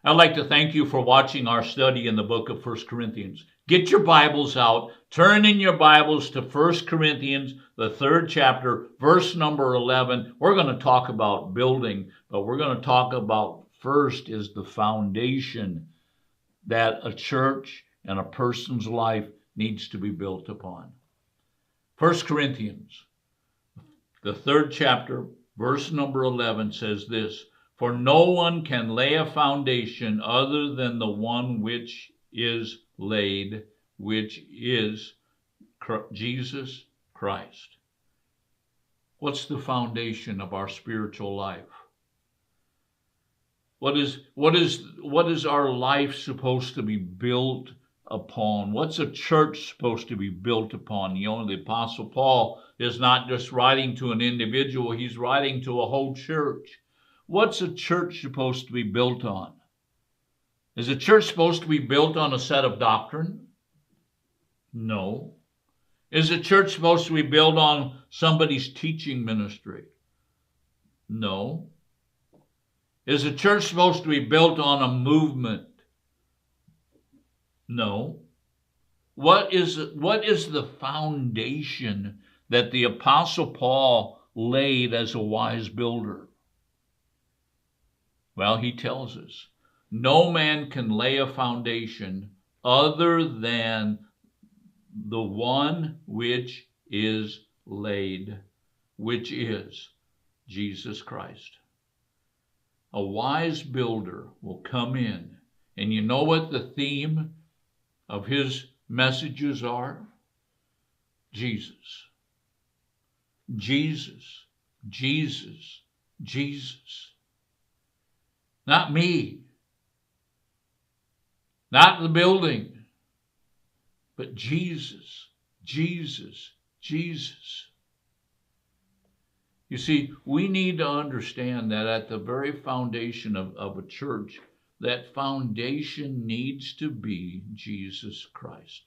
I'd like to thank you for watching our study in the book of 1 Corinthians. Get your Bibles out. Turn in your Bibles to 1 Corinthians, the 3rd chapter, verse number 11. We're going to talk about building, but we're going to talk about first is the foundation that a church and a person's life needs to be built upon. 1 Corinthians, the 3rd chapter, verse number 11 says this: "For no one can lay a foundation other than the one which is laid, which is Jesus Christ." What's the foundation of our spiritual life? What is our life supposed to be built upon? What's a church supposed to be built upon? You know, the Apostle Paul is not just writing to an individual, he's writing to a whole church. What's a church supposed to be built on? Is a church supposed to be built on a set of doctrine? No. Is a church supposed to be built on somebody's teaching ministry? No. Is a church supposed to be built on a movement? No. What is the foundation that the Apostle Paul laid as a wise builder? Well, he tells us, no man can lay a foundation other than the one which is laid, which is Jesus Christ. A wise builder will come in, and you know what the theme of his messages are? Jesus. Jesus. Jesus. Jesus. Not me. Not the building. But Jesus. Jesus. Jesus. You see, we need to understand that at the very foundation of a church, that foundation needs to be Jesus Christ.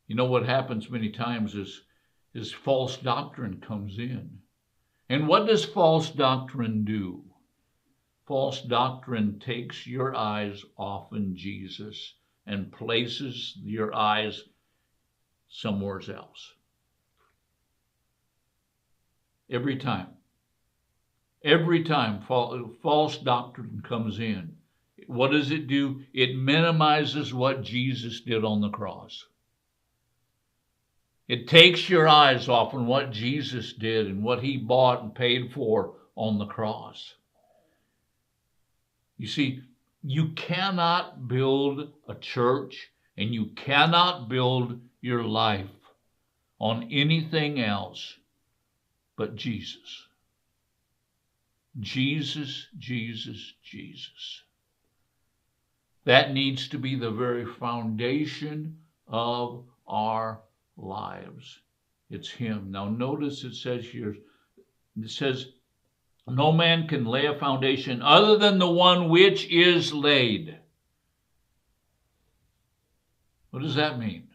You know what happens many times is false doctrine comes in. And what does false doctrine do? False doctrine takes your eyes off in Jesus and places your eyes somewhere else. Every time false doctrine comes in, what does it do? It minimizes what Jesus did on the cross. It takes your eyes off on what Jesus did and what he bought and paid for on the cross. You see, you cannot build a church and you cannot build your life on anything else but Jesus. Jesus, Jesus, Jesus. That needs to be the very foundation of our lives. It's him. Now notice it says here, it says, no man can lay a foundation other than the one which is laid. What does that mean?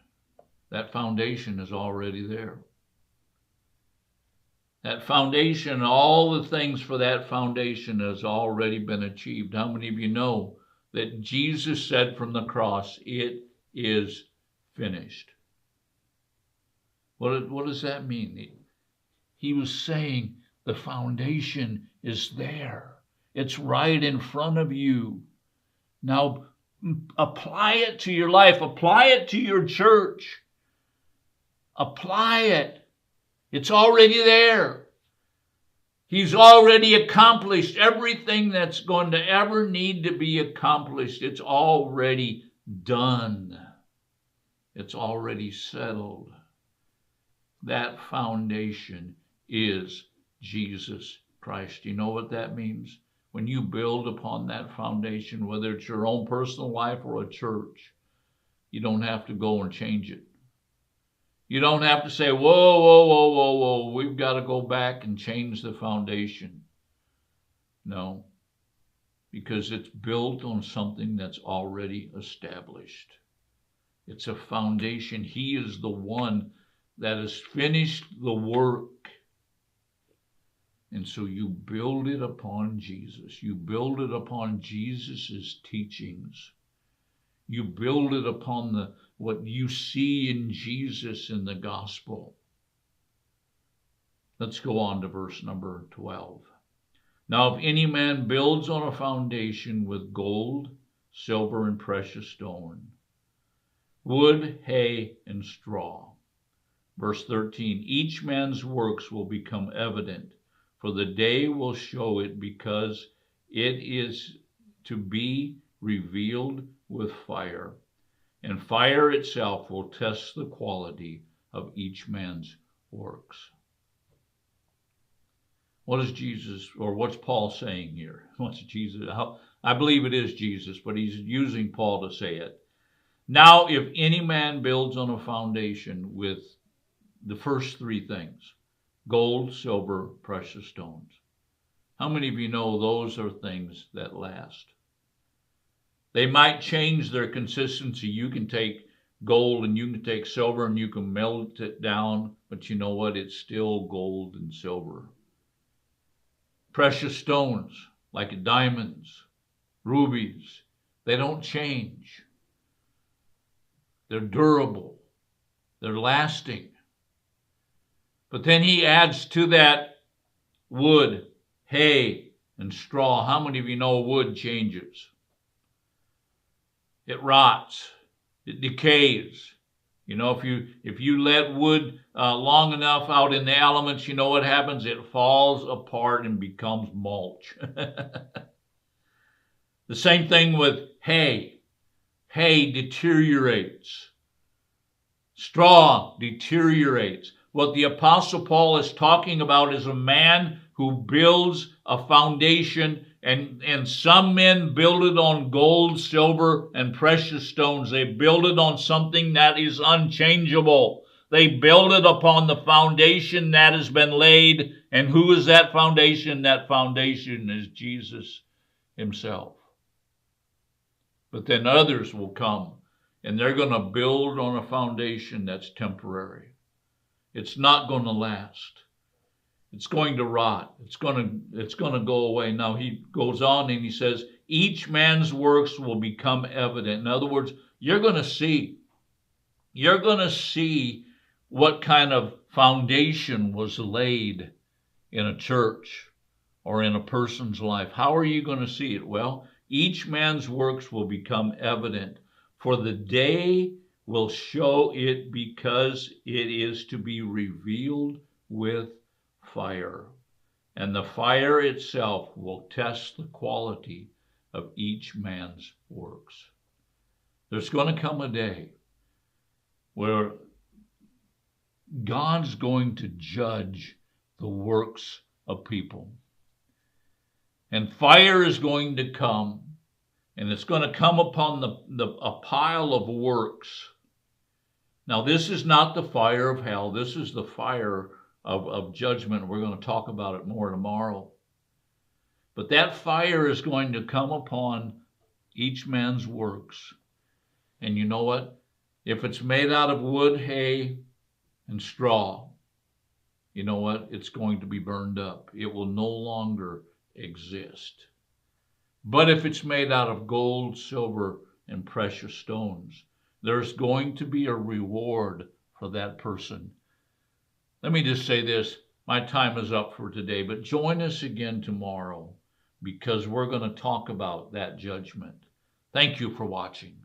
That foundation is already there. That foundation, all the things for that foundation has already been achieved. How many of you know that Jesus said from the cross, "It is finished"? What does that mean? He was saying the foundation is there. It's right in front of you. Now, apply it to your life. Apply it to your church. Apply it. It's already there. He's already accomplished everything that's going to ever need to be accomplished. It's already done. It's already settled. That foundation is Jesus Christ. You know what that means? When you build upon that foundation, whether it's your own personal life or a church, you don't have to go and change it. You don't have to say, whoa, we've got to go back and change the foundation. No, because it's built on something that's already established. It's a foundation. He is the one that has finished the work. And so you build it upon Jesus. You build it upon Jesus's teachings. You build it upon what you see in Jesus in the gospel. Let's go on to verse number 12. Now, if any man builds on a foundation with gold, silver, and precious stone, wood, hay, and straw. Verse 13, each man's works will become evident, for the day will show it, because it is to be revealed with fire. And fire itself will test the quality of each man's works. What is Jesus, or what's Paul saying here? What's Jesus? I believe it is Jesus, but he's using Paul to say it. Now, if any man builds on a foundation with the first three things, gold, silver, precious stones. How many of you know those are things that last? They might change their consistency. You can take gold and you can take silver and you can melt it down, but you know what? It's still gold and silver. Precious stones, like diamonds, rubies, they don't change. They're durable. They're lasting. But then he adds to that wood, hay, and straw. How many of you know wood changes? It rots. It decays. You know, if you let wood long enough out in the elements, you know what happens? It falls apart and becomes mulch. The same thing with hay. Hay deteriorates. Straw deteriorates. What the Apostle Paul is talking about is a man who builds a foundation, and some men build it on gold, silver, and precious stones. They build it on something that is unchangeable. They build it upon the foundation that has been laid. And who is that foundation? That foundation is Jesus himself. But then others will come, and they're going to build on a foundation that's temporary. It's not going to last. It's going to rot. It's going to go away. Now he goes on and he says, each man's works will become evident. In other words, you're going to see what kind of foundation was laid in a church or in a person's life. How are you going to see it? Well, each man's works will become evident, for the day will show it, because it is to be revealed with fire. And the fire itself will test the quality of each man's works. There's going to come a day where God's going to judge the works of people. And fire is going to come, and it's going to come upon a pile of works. Now, this is not the fire of hell. This is the fire of judgment. We're going to talk about it more tomorrow. But that fire is going to come upon each man's works. And you know what? If it's made out of wood, hay, and straw, you know what? It's going to be burned up. It will no longer exist. But if it's made out of gold, silver, and precious stones, there's going to be a reward for that person. Let me just say this. My time is up for today, but join us again tomorrow, because we're going to talk about that judgment. Thank you for watching.